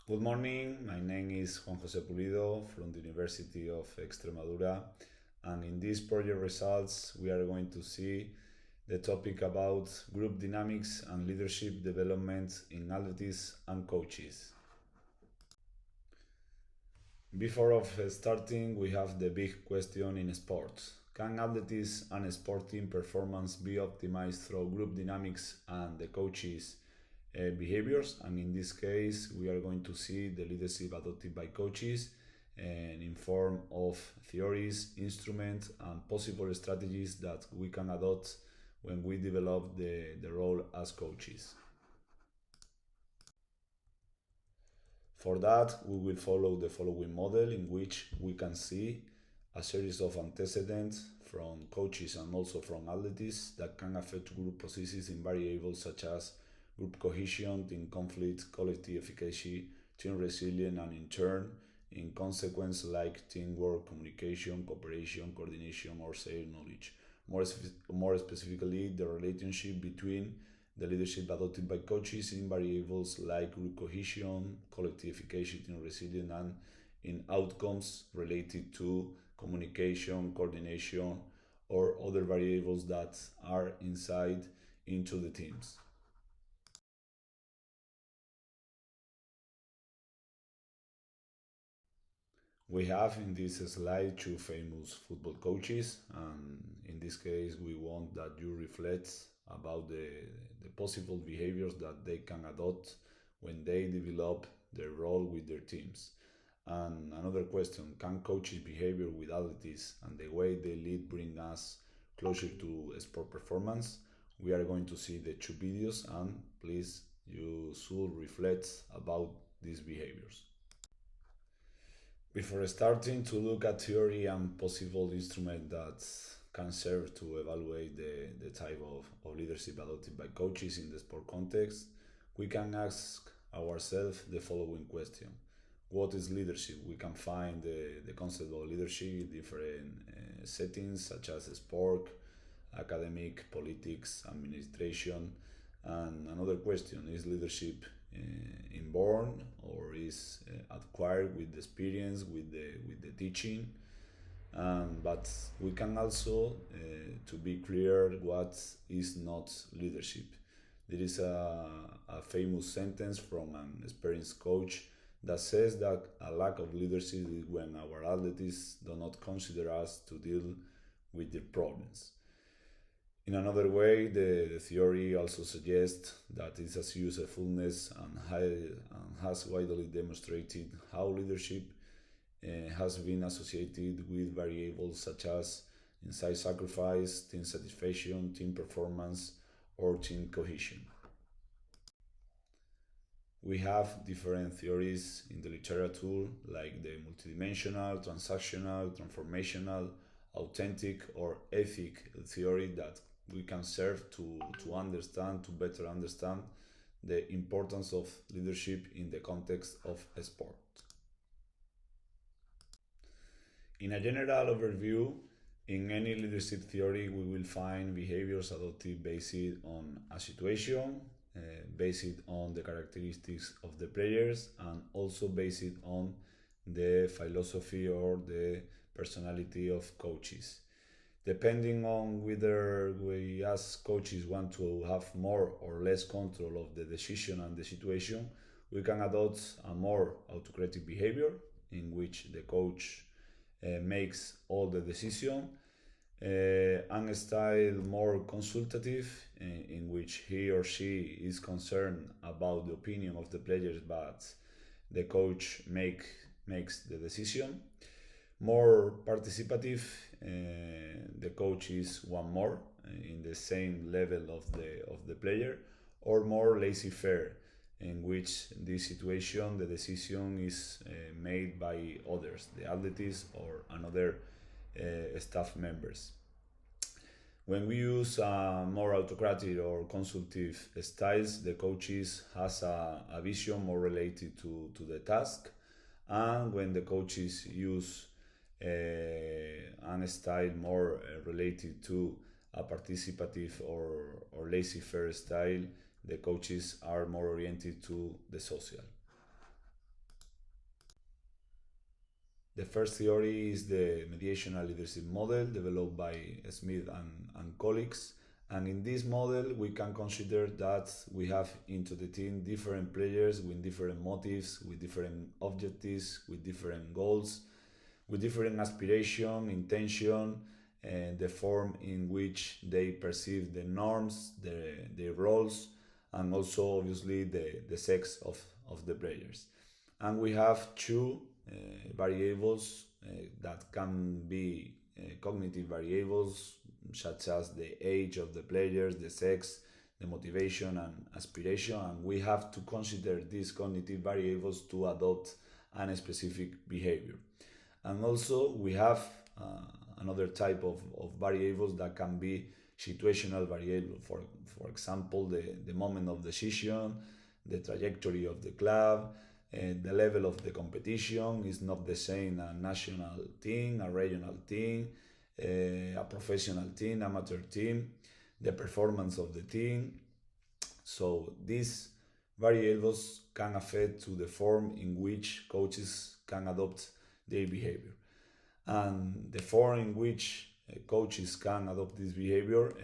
Good morning, my name is Juan José Pulido from the University of Extremadura, and in these project results we are going to see the topic about group dynamics and leadership development in athletes and coaches. Before of starting, we have the big question in sports. Can athletics and sporting performance be optimized through group dynamics and the coaches' behaviors? And in this case, we are going to see the leadership adopted by coaches and in form of theories, instruments, and possible strategies that we can adopt when we develop the role as coaches. For that, we will follow the following model in which we can see a series of antecedents from coaches and also from athletes that can affect group processes in variables such as group cohesion, team conflict, collective efficacy, team resilience, and in turn, in consequence like teamwork, communication, cooperation, coordination, or shared knowledge. More specifically, the relationship between the leadership adopted by coaches in variables like group cohesion, collective efficacy, team resilience, and in outcomes related to communication, coordination, or other variables that are inside into the teams. We have in this slide two famous football coaches, and in this case, we want that you reflect about the possible behaviors that they can adopt when they develop their role with their teams. And another question, can coaches' behavior with athletes and the way they lead bring us closer to sport performance? We are going to see the two videos, and please, you should reflect about these behaviors. Before starting to look at theory and possible instruments that can serve to evaluate the type of leadership adopted by coaches in the sport context, we can ask ourselves the following question. What is leadership? We can find the concept of leadership in different settings such as sport, academic, politics, administration. And another question, is leadership inborn or is acquired with the experience, with the teaching? But we can also, to be clear, what is not leadership. There is a famous sentence from an experienced coach that says that a lack of leadership is when our athletes do not consider us to deal with their problems. In another way, the theory also suggests that it has usefulness and has widely demonstrated how leadership has been associated with variables such as insight sacrifice, team satisfaction, team performance, or team cohesion. We have different theories in the literature, like the multidimensional, transactional, transformational, authentic, or ethic theory that we can serve to better understand the importance of leadership in the context of sport. In a general overview, in any leadership theory, we will find behaviors adopted based on a situation, based on the characteristics of the players, and also based on the philosophy or the personality of coaches. Depending on whether we as coaches want to have more or less control of the decision and the situation, we can adopt a more autocratic behavior in which the coach makes all the decision, and a style more consultative in which he or she is concerned about the opinion of the players, but the coach makes the decision. More participative, the coach is one more in the same level of the player, or more laissez-faire, in which this situation the decision is made by others, the athletes or another staff members. When we use more autocratic or consultative styles, the coaches has a vision more related to the task, and when the coaches use a style more related to a participative or laissez-faire style, the coaches are more oriented to the social. The first theory is the mediational leadership model developed by Smith and colleagues. And in this model, we can consider that we have into the team different players with different motives, with different objectives, with different goals, with different aspiration, intention, and the form in which they perceive the norms, their roles, and also obviously the sex of the players. And we have two variables that can be cognitive variables, such as the age of the players, the sex, the motivation and aspiration, and we have to consider these cognitive variables to adopt a specific behavior. And also we have another type of variables that can be situational variable. For example, the moment of decision, the trajectory of the club, the level of the competition is not the same a national team, a regional team, a professional team, amateur team, the performance of the team. So these variables can affect to the form in which coaches can adopt their behavior. And the form in which coaches can adopt this behavior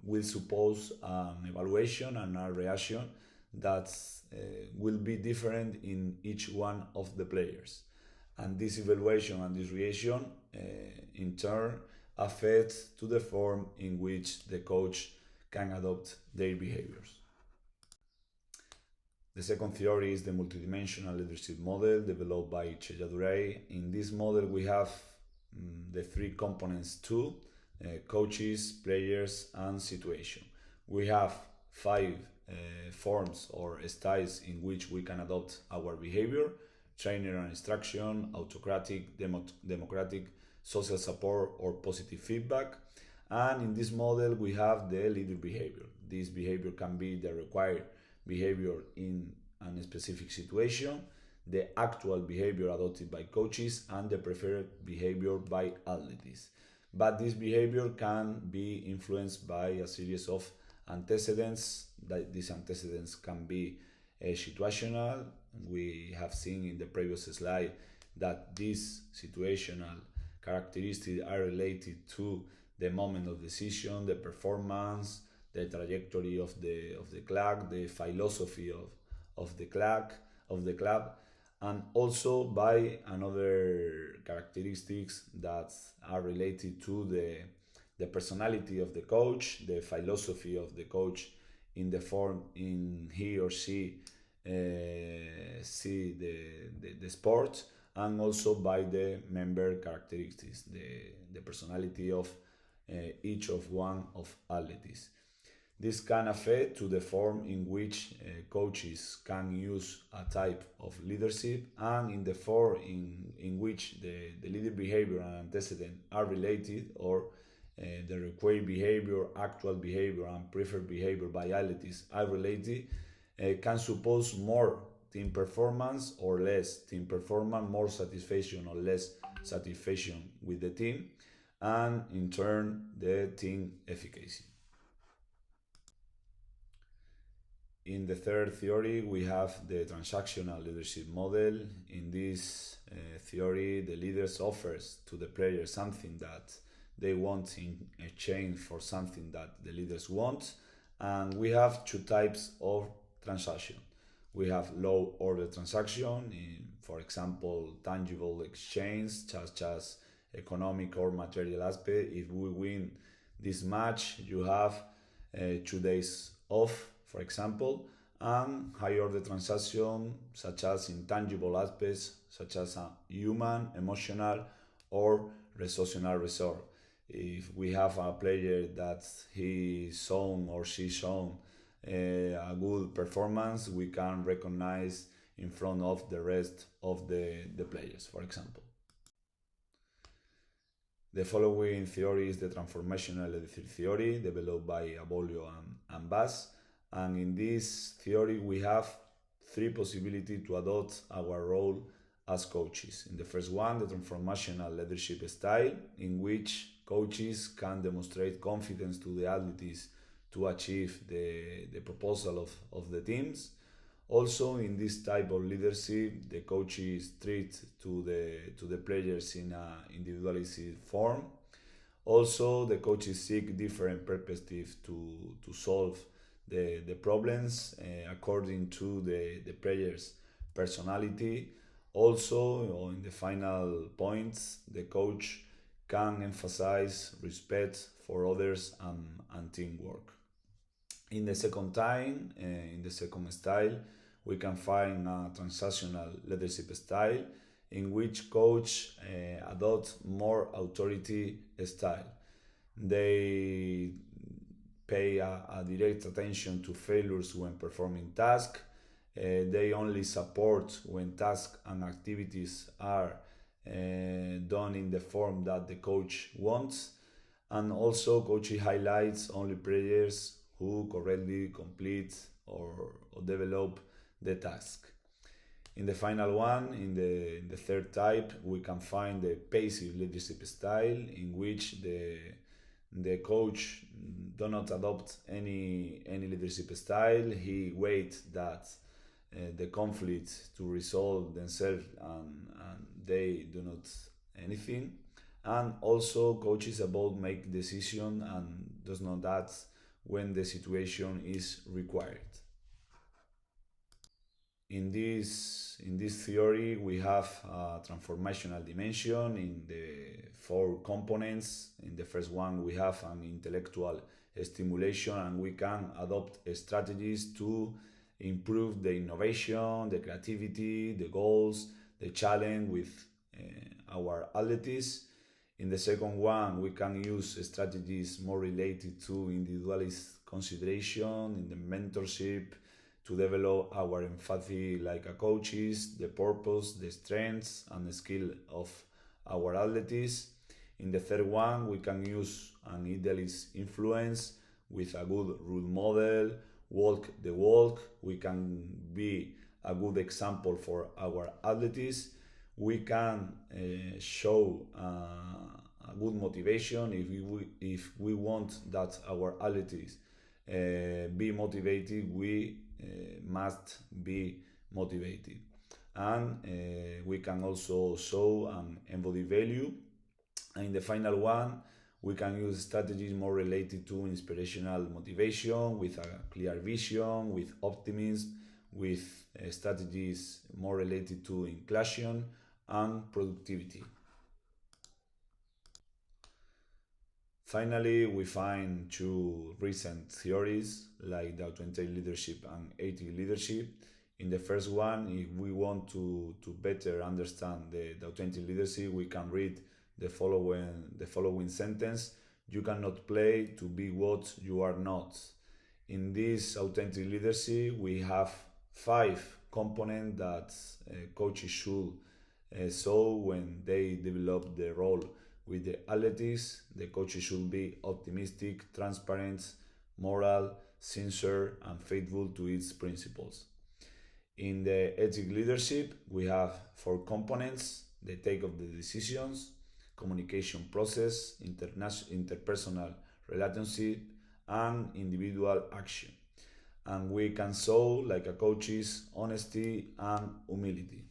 will suppose an evaluation and a reaction that will be different in each one of the players. And this evaluation and this reaction in turn affect to the form in which the coach can adopt their behaviors. The second theory is the multidimensional leadership model developed by Chelladurai. In this model, we have the three components too: coaches, players, and situation. We have five forms or styles in which we can adopt our behavior: trainer and instruction, autocratic, democratic, social support, or positive feedback. And in this model, we have the leader behavior. This behavior can be the required behavior in a specific situation, the actual behavior adopted by coaches, and the preferred behavior by athletes. But this behavior can be influenced by a series of antecedents. That these antecedents can be situational. We have seen in the previous slide that these situational characteristics are related to the moment of decision, the performance, the trajectory of the club, the philosophy of the club, and also by another characteristics that are related to the personality of the coach, the philosophy of the coach in the form in he or she see the sport, and also by the member characteristics, the personality of each of one of athletes. This can affect to the form in which coaches can use a type of leadership, and in the form in which the leader behavior and antecedent are related, or the required behavior, actual behavior, and preferred behavior by athletes are related, can suppose more team performance or less team performance, more satisfaction or less satisfaction with the team, and in turn the team efficacy. In the third theory, we have the transactional leadership model. In this theory, the leaders offers to the players something that they want in exchange for something that the leaders want. And we have two types of transaction. We have low order transaction, for example, tangible exchange, such as economic or material aspect. If we win this match, you have 2 days off, for example, and high order transaction, such as intangible aspects, such as a human, emotional, or relational resort. If we have a player that he shown or she shown a good performance, we can recognize in front of the rest of the players, for example. The following theory is the transformational leadership theory developed by Abolio and Bass. And in this theory, we have three possibilities to adopt our role as coaches. In the first one, the transformational leadership style, in which coaches can demonstrate confidence to the athletes to achieve the proposal of the teams. Also, in this type of leadership, the coach is treated to the players in a individualistic form. Also, the coaches seek different perspectives to solve the problems according to the player's personality. Also, in the final points, the coach can emphasize respect for others and teamwork. In the second style, we can find a transactional leadership style in which coach adopt more authority style. They pay a direct attention to failures when performing tasks. They only support when tasks and activities are done in the form that the coach wants. And also, coaching highlights only players who correctly complete or develop the task. In the final one, in the third type, we can find the passive leadership style in which the coach do not adopt any leadership style. He waits that the conflict to resolve themselves and they do not anything. And also coaches about make decision and does not act when the situation is required. In this theory, we have a transformational dimension in the four components. In the first one, we have an intellectual stimulation, and we can adopt strategies to improve the innovation, the creativity, the goals, the challenge with our athletes. In the second one, we can use strategies more related to individualist consideration in the mentorship to develop our empathy like a coaches, the purpose, the strengths, and the skill of our athletes. In the third one, we can use an idealist influence with a good role model, walk the walk. We can be a good example for our athletes. We can show a good motivation if we want that our athletes be motivated. We must be motivated, and we can also show and embody value. And in the final one, we can use strategies more related to inspirational motivation with a clear vision, with optimism, with strategies more related to inclusion and productivity. Finally, we find two recent theories like the authentic leadership and ethical leadership. In the first one, if we want to better understand the authentic leadership, we can read the following sentence: "You cannot play to be what you are not." In this authentic leadership, we have five components that coaches should show when they develop the role with the athletes. The coaches should be optimistic, transparent, moral, sincere, and faithful to its principles. In the ethic leadership, we have four components: the take of the decisions, communication process, interpersonal relationship, and individual action. And we can show, like a coach's, honesty and humility.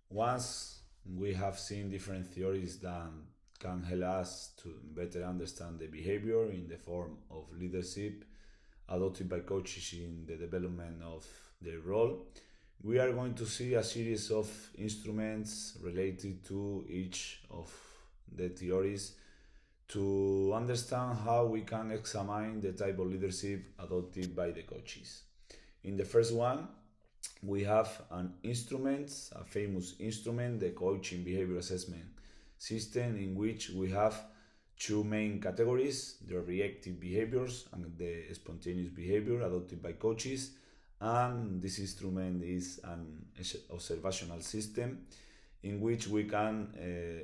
Once we have seen different theories that can help us to better understand the behavior in the form of leadership adopted by coaches in the development of their role, we are going to see a series of instruments related to each of the theories to understand how we can examine the type of leadership adopted by the coaches. In the first one, we have an instrument, a famous instrument, the coaching behavior assessment system, in which we have two main categories: the reactive behaviors and the spontaneous behavior adopted by coaches. And this instrument is an observational system in which we can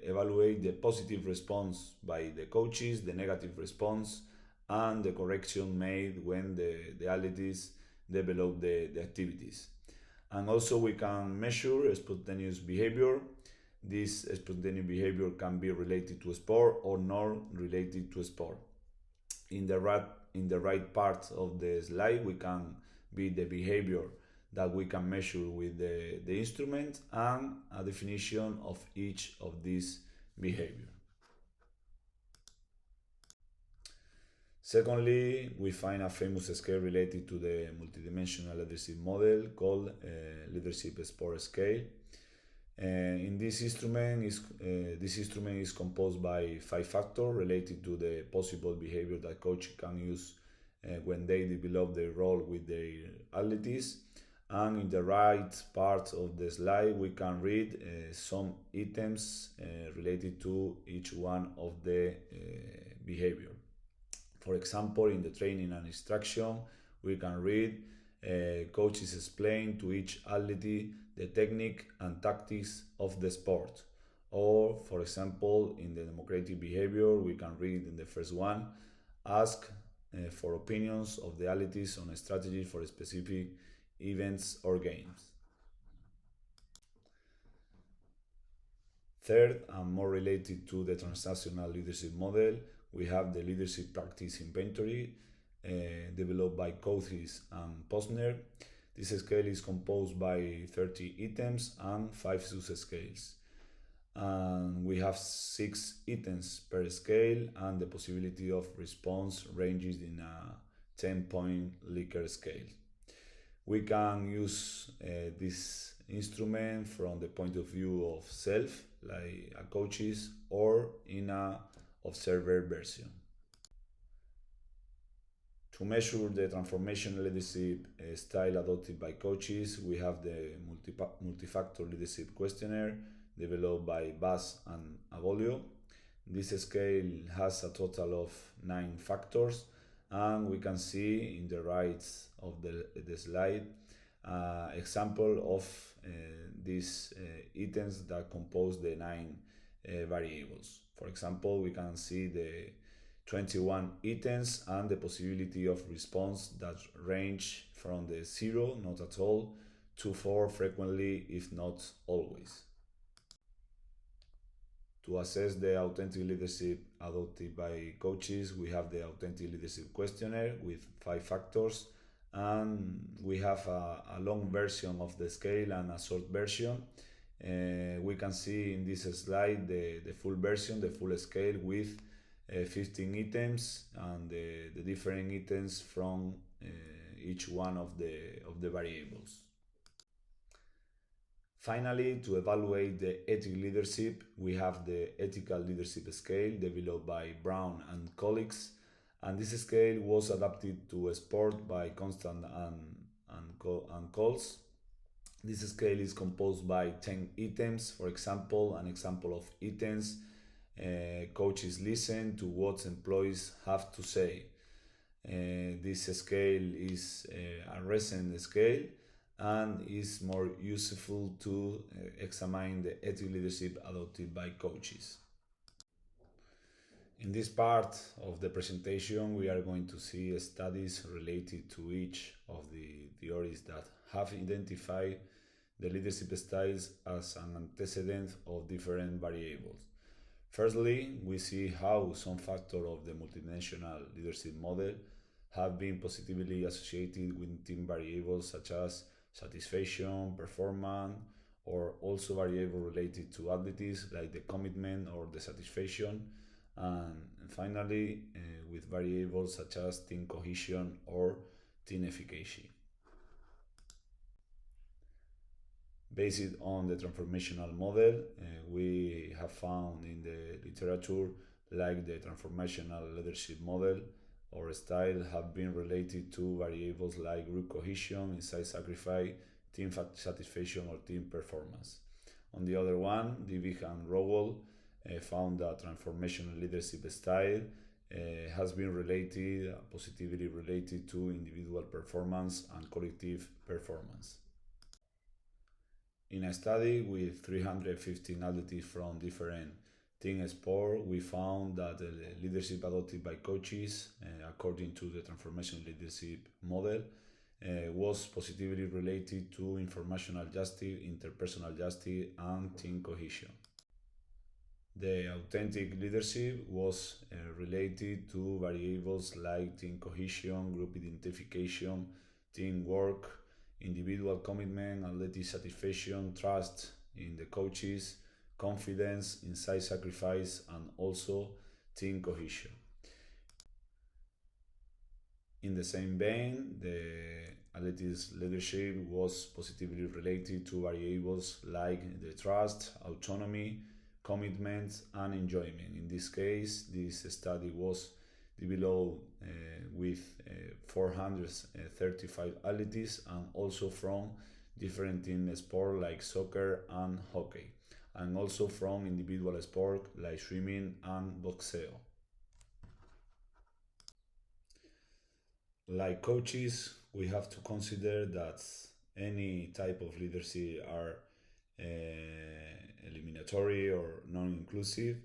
evaluate the positive response by the coaches, the negative response, and the correction made when the athletes develop the activities. And also we can measure spontaneous behavior. This spontaneous behavior can be related to a sport or not related to a sport. In the in the right part of the slide, we can be the behavior that we can measure with the instrument and a definition of each of these behavior. Secondly, we find a famous scale related to the multidimensional leadership model called Leadership Sport Scale. In this instrument is composed by 5 factors related to the possible behavior that coach can use when they develop their role with their athletes. And in the right part of the slide, we can read some items related to each one of the behavior. For example, in the training and instruction, we can read coaches explain to each athlete the technique and tactics of the sport. Or, for example, in the democratic behavior, we can read in the first one, ask for opinions of the athletes on a strategy for specific events or games. Third, and more related to the transactional leadership model, we have the leadership practice inventory developed by Coates and Posner. This scale is composed by 30 items and 5 sub-scales. And we have 6 items per scale, and the possibility of response ranges in a 10-point Likert scale. We can use this instrument from the point of view of self, like a coaches, or in a observer version. To measure the transformational leadership style adopted by coaches, we have the multi-factor leadership questionnaire developed by Bass and Abolio. This scale has a total of 9 factors, and we can see in the right of the slide example of these items that compose the 9 variables. For example, we can see the 21 items and the possibility of response that range from the 0, not at all, to 4, frequently, if not always. To assess the authentic leadership adopted by coaches, we have the authentic leadership questionnaire with 5 factors, and we have a long version of the scale and a short version. We can see in this slide the full version, the full scale with 15 items and the different items from each one of the variables. Finally, to evaluate the ethical leadership, we have the ethical leadership scale developed by Brown and colleagues, and this scale was adapted to sport by Constant and Coles. This scale is composed by 10 items. For example, an example of items: coaches listen to what employees have to say. This scale is a recent scale and is more useful to examine the ethical leadership adopted by coaches. In this part of the presentation, we are going to see studies related to each of the theories that have identified the leadership styles as an antecedent of different variables. Firstly, we see how some factors of the multidimensional leadership model have been positively associated with team variables such as satisfaction, performance, or also variables related to abilities like the commitment or the satisfaction, and finally with variables such as team cohesion or team efficacy. Based on the transformational model, we have found in the literature like the transformational leadership model or style have been related to variables like group cohesion, insight sacrifice, team satisfaction, or team performance. On the other one, Divig and Rowell found that transformational leadership style has been positively related to individual performance and collective performance. In a study with 315 athletes from different team sports, we found that the leadership adopted by coaches, according to the transformational leadership model, was positively related to informational justice, interpersonal justice, and team cohesion. The authentic leadership was related to variables like team cohesion, group identification, teamwork, individual commitment, athletic satisfaction, trust in the coaches, confidence, inside sacrifice, and also team cohesion. In the same vein, the athletic leadership was positively related to variables like the trust, autonomy, commitment, and enjoyment. In this case, this study was developed with 435 athletes and also from different team sports like soccer and hockey, and also from individual sports like swimming and boxeo. Like coaches, we have to consider that any type of leadership are eliminatory or non-inclusive,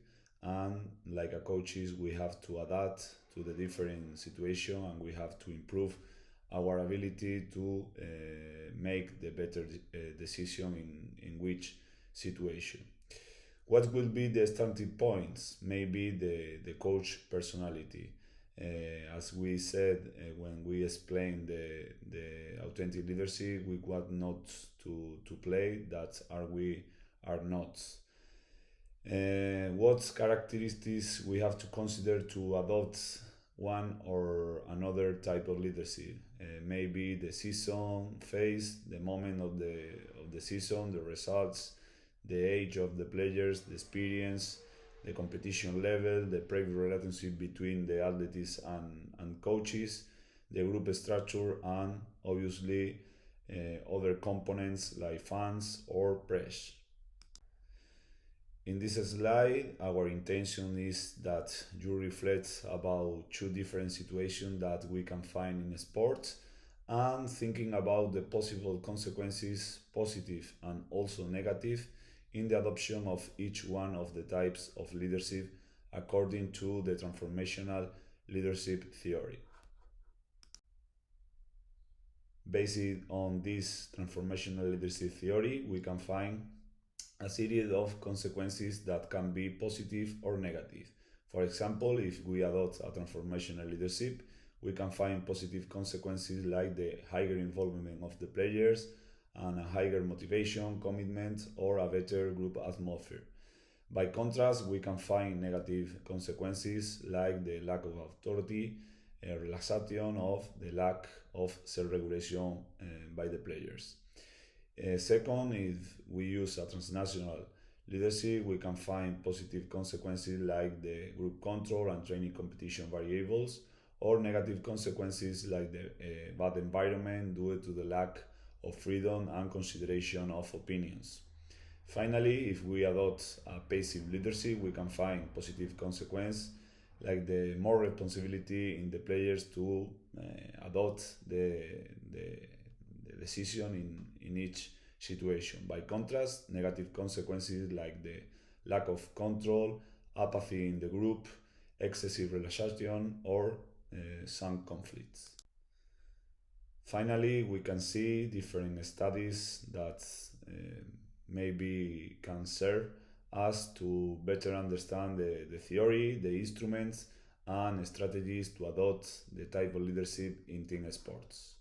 and like a coaches we have to adapt to the different situation and we have to improve our ability to make the better decision in which situation. What will be the starting points? Maybe the coach personality. As we said when we explained the authentic leadership, we got not to play that are we are not. What characteristics we have to consider to adopt one or another type of leadership? Maybe the season phase, the moment of the season, the results, the age of the players, the experience, the competition level, the private relationship between the athletes and coaches, the group structure, and obviously other components like fans or press. In this slide, our intention is that you reflect about two different situations that we can find in sports and thinking about the possible consequences, positive and also negative, in the adoption of each one of the types of leadership according to the transformational leadership theory. Based on this transformational leadership theory, we can find a series of consequences that can be positive or negative. For example, if we adopt a transformational leadership, we can find positive consequences like the higher involvement of the players and a higher motivation, commitment, or a better group atmosphere. By contrast, we can find negative consequences like the lack of authority, a relaxation of the lack of self-regulation by the players. Second, if we use a transnational leadership, we can find positive consequences like the group control and training competition variables, or negative consequences like the bad environment due to the lack of freedom and consideration of opinions. Finally, if we adopt a passive leadership, we can find positive consequences like the more responsibility in the players to adopt the decision in each situation. By contrast, negative consequences like the lack of control, apathy in the group, excessive relaxation, or some conflicts. Finally, we can see different studies that maybe can serve us to better understand the theory, the instruments, and strategies to adopt the type of leadership in team sports.